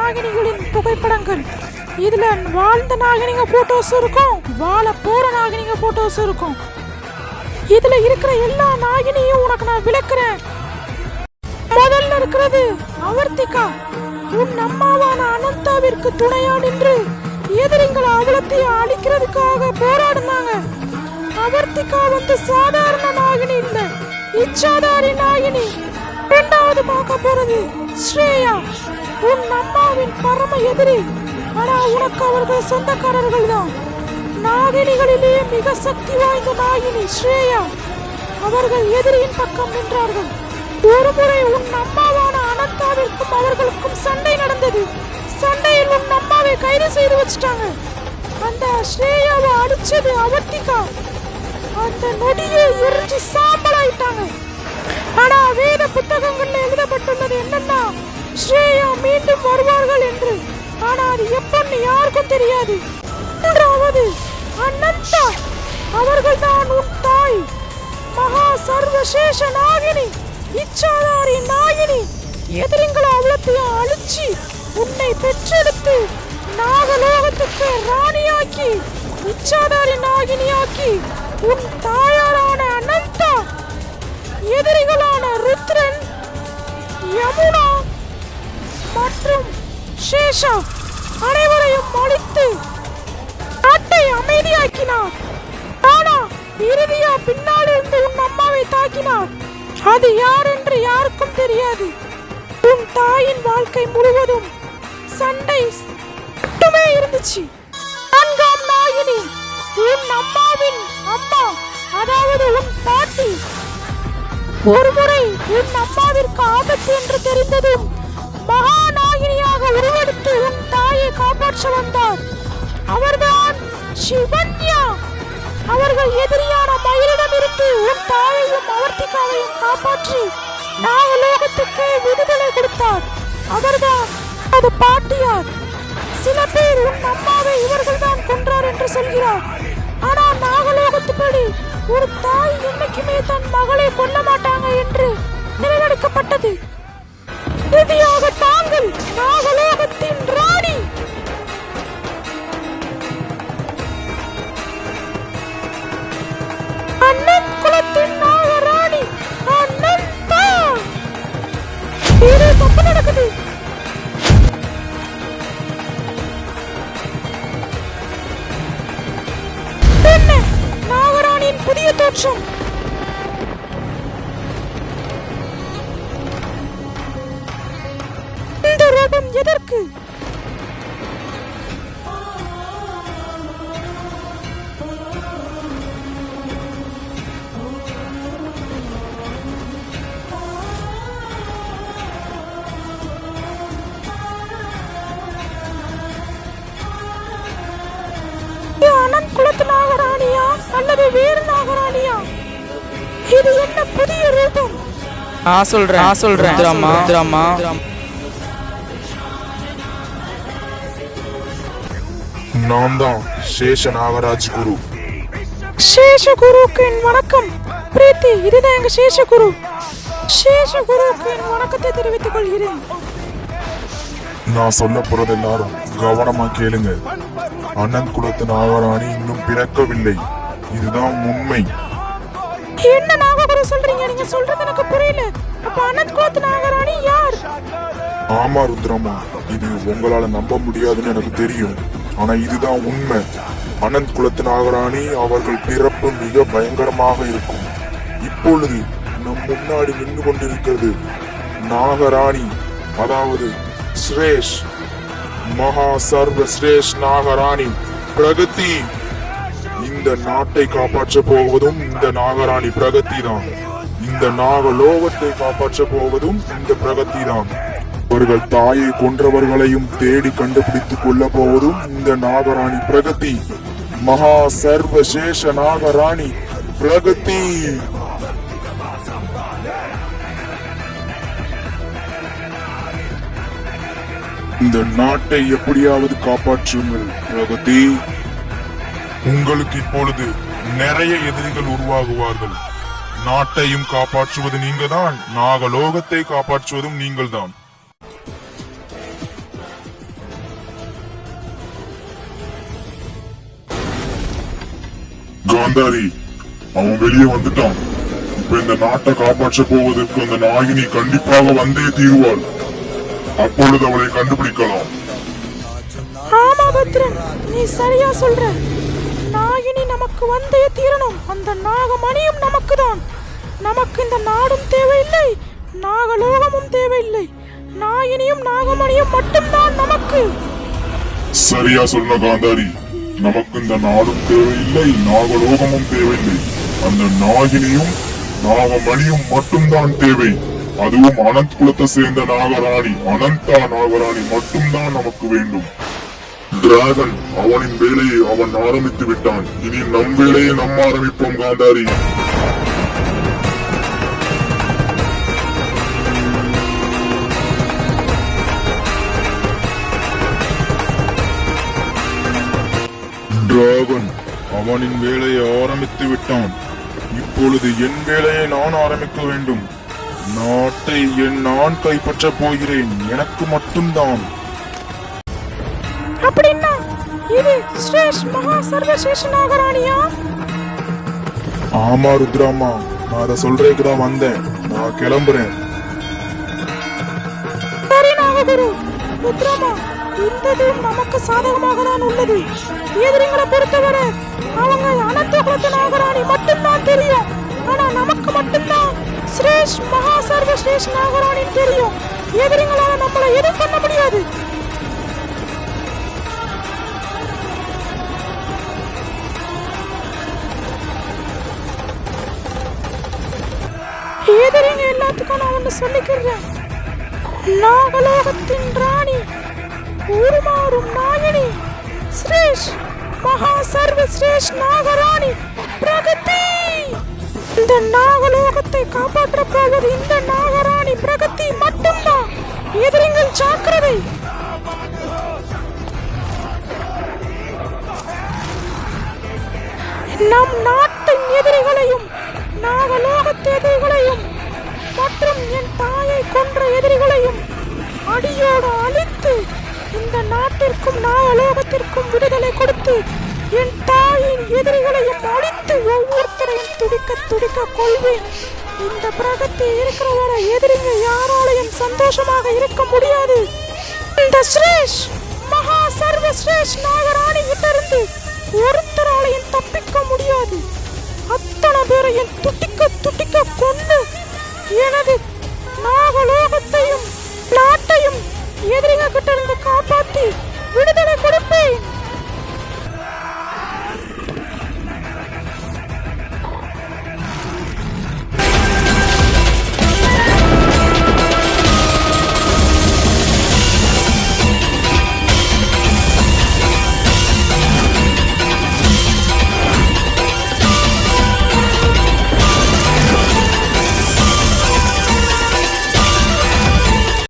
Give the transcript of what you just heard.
நாகினிகளின் புகைப்படங்கள். இதுல வாழ்ந்த நாகினிங்க போட்டோஸ் இருக்கும், வாழ போற நாகினிங்க போட்டோஸ் இருக்கும். இதுல இருக்கிற எல்லா நாகினியும் உனக்கு நான் விளக்குறேன். முதல்ல இருக்கிறது அவர்த்திகா. உன் அம்மாவான அனந்தாவிற்கு துணையா நின்று எதிரிங்களை அவலத்தையும் அழிக்கிறதுக்காக போராடினாங்க. அவர்த்திகா சாதாரண நாகினி இல்ல, இச்சாதாரி நாகினி. இரண்டாவது பார்க்க போறது ஸ்ரேயா. உன் அம்மாவின் பரம எதிரி, ஆனா உனக்கு அவர்கள் சொந்தக்காரர்கள் தான். நாகினிகளிலேயே மிக சக்தி வாய்ந்த நாகினி ஸ்ரேயா. அவர்கள் எதிரியின் பக்கம் நின்றார்கள். ஒருமுறை உன் அம்மாவான அனந்தாவிற்கும் அவர்களுக்கும் சண்டை நடந்தது. சண்டையில் உன் அம்மாவை கைது செய்து வச்சுட்டாங்க. அந்த ஸ்ரேயாவை அடிச்சது அவர்த்திகா. அந்த நொடியை எரிஞ்சு சாம்பலாயிட்டாங்க. ஆனா வேத புத்தகங்கள்ல எழுதப்பட்டுள்ளது என்னன்னா, ஸ்ரேயா மீண்டும் வருவார்கள் என்று. ஆனா அது எப்பன்னு யாருக்கும் தெரியாது. மூன்றாவது அனந்தா. அவர்கள் தான் உன் தாய், மகா சர்வசேஷ நாகினி, இச்சாதாரி நாகினி. எதிரிங்களை அவ்வளத்தையும் அழிச்சு உன்னை பெற்றெடுத்து நாகலோகத்துக்கு ராணியாக்கி இச்சாதாரி நாகினியாக்கி உன் தாயாரான அனந்தா எதிரிகளான ருத்ரன், யமுனா மற்றும் சேஷா அனைவரையும் அழித்து நாட்டை அமைதியாக்கினார். ஆனா இறுதியா பின்னால் இருந்து உன் அம்மாவை தாக்கினார். அது யார் என்று யாருக்கும் தெரியாது. உன் தாயின் வாழ்க்கை முழுவதும் சண்டை மட்டுமே இருந்துச்சு. நான்காம் நாகினி உன் அம்மாவின் அம்மா, அதாவது உன் பாட்டி. ஒருமுறை உன் அம்மாவிற்கு ஆபத்து என்று தெரிந்ததும் மகாநாகினியாக உருவெடுத்து உன் தாயை காப்பாற்ற வந்தார். அவர்தான் சிவன்யா. அவர்கள் எதிரியான மயிலிடம் இருந்து உன் தாயையும் அவர்த்திகாவையும் காப்பாற்றி நாகலோகத்துக்கு விடுதலை கொடுத்தார். அவர்தான் அது பாட்டியார். சில பேர் உன் அம்மாவை இவர்கள் தான் கொன்றார் என்று சொல்கிறார். ஆனால் நாகலோகத்துப்படி ஒரு தாய் என்னைக்குமே தன் மகளை கொல்ல மாட்டாங்க என்று நிலைநடுக்கப்பட்டது. இறுதியாக தாங்கள் நாகலோகத்தின் ராணி அனந்த் குலத்தின் நாகராணி அனந்தா. இது தப்பு நடக்குது. என்ன நாகராணியின் புதிய தோற்றம். இந்த ரூபம் எதற்கு? அனந்த் குலத்து நாகராணியா அல்லது வேறு நாகராணியா? இது என்ன புதிய ரூபம்? நான் சொல்றேன் திராமா. நான் தான் சேஷ நாகராஜ் குரு. சேஷகுருக்கு என் வணக்கம். பிரீத்தி, இதுதான் எங்க சேஷகுரு. சேஷகுருக்கு என் வணக்கத்தை தெரிவித்துக் கொள்கிறேன். நான் சொல்ல போறது எல்லாரும் கவனமா கேளுங்க. அனந்த் குலத்து நாகராணி இன்னும் பிறக்கவில்லை. இதுதான் உண்மை. என்ன நாககுரு சொல்றீங்க? நீங்க சொல்றது எனக்கு புரியல. அப்ப அனந்த் குலத்து நாகராணி யார்? ஆமா ருத்ரமா, இது உங்களால நம்ப முடியாதுன்னு எனக்கு தெரியும். ஆனா இதுதான் உண்மை. அனந்த் குலத்து நாகராணி அவர்கள் பிறப்பு மிக பயங்கரமாக இருக்கும். இப்பொழுது நம் முன்னாடி நின்று கொண்டிருக்கிறது நாகராணி, அதாவது ஸ்ரேஷ், மகா சர்வ ஸ்ரேஷ் நாகராணி பிரகதி. இந்த நாட்டை காப்பாற்ற போவதும் இந்த நாகராணி பிரகதி தான். இந்த நாகலோகத்தை காப்பாற்ற போவதும் இந்த பிரகதி தான். அவர்கள் தாயை கொன்றவர்களையும் தேடி கண்டுபிடித்துக் கொள்ள போவதும் இந்த நாகராணி பிரகதி. மகா சர்வசேஷ நாகராணி பிரகதி. இந்த நாட்டை எப்படியாவது காப்பாற்றுங்கள் பிரகதி. உங்களுக்கு இப்பொழுது நிறைய எதிரிகள் உருவாகுவார்கள். நாட்டையும் காப்பாற்றுவது நீங்கள்தான், நாகலோகத்தை காப்பாற்றுவதும் நீங்கள்தான். காந்தாரி, அவன் வெளியே வந்துட்டான். இப்ப இந்த நாட்டை காப்பாற்ற போவதற்கு அந்த நாகினி கண்டிப்பாக வந்தே தீருவாள். அப்பொழுது அவளை கண்டுபிடிக்கலாம். ஆமா பத்ரன், நீ சரியா சொல்ற. நாகினி நமக்கு வந்தே தீரணும். அந்த நாகமணியும் நமக்கு தான். நமக்கு இந்த நாடும் தேவையில்லை, நாகலோகமும் தேவையில்லை. நாகினியும் நாகமணியும் மட்டும்தான் நமக்கு. சரியா சொன்ன காந்தாரி. நமக்கு இந்த நாடும் தேவையில்லை, நாகலோகமும் தேவையில்லை. அந்த நாகினியும் நாகமணியும் மட்டும்தான் தேவை. அதுவும் அனந்த் குலத்தை சேர்ந்த நாகராணி, அனந்தா நாகராணி மட்டும்தான் நமக்கு வேண்டும். டிராகன் அவனின் வேலையை அவன் ஆரம்பித்து விட்டான். இனி நம் வேலையை நம்ம ஆரம்பிப்போம் காந்தாரி. டிராகன் அவனின் வேலையை ஆரம்பித்து விட்டான். இப்பொழுது என் வேலையை நான் ஆரம்பிக்க வேண்டும். நாட்டை நான் கைப்பற்ற போகிறேன். எனக்கு மட்டும்தான். அப்படின்னா இது ஸ்ரேஷ் மகா சர்வசேஷ நாகராணியா? ஆமா ருத்ராமா, நான் அதை சொல்றதுக்கு தான் வந்தேன். நான் கிளம்புறேன். சரி நாககுரு. ருத்ராமா, இந்த தீம் நமக்கு சாதகமாக தான் உள்ளது. எதிரிகளை பொறுத்தவரை அவங்க அனந்த குலத்து நாகராணி மட்டும்தான் தெரியும். ஆனா நமக்கு மட்டும்தான் ஸ்ரேஷ் மகா சர்வசேஷ நாகராணி தெரியும். எதிரிகளால நம்மளை எதுவும் பண்ண முடியாது. எதிரிங்க எல்லாத்துக்கும் நான் ஒண்ணு சொல்லிக்கிறேன். நாகலோகத்தின் ராணி, உருமாறும் நாயனி, ஸ்ரேஷ் மகா சர்வஸ்ரேஷ் நாகராணி பிரகதி. இந்த நாகலோகத்தை காப்பாற்ற போவது இந்த நாகராணி பிரகதி மட்டும்தான். எதிரிகள் ஜாக்கிரதை. நம் நாட்டின் எதிரிகளையும் நாகலோகத்து எதிரிகளையும் மற்றும் என் தாயை கொன்ற எதிரிகளையும் அடியோடு அழித்து இந்த நாட்டிற்கும் நாகலோகத்திற்கும் விடுதலை கொடுத்து என் தாயின் எதிரிகளையும் அழித்து ஒவ்வொருத்தரையும் துடிக்க துடிக்க கொள்வேன். இந்த பிரகதி இருக்கிற வரை எதிரிங்க யாராலையும் சந்தோஷமாக இருக்க முடியாது. இந்த ஸ்ரேஷ் மகா சர்வஸ்ரேஷ் நாகராணி கிட்ட இருந்து ஒரு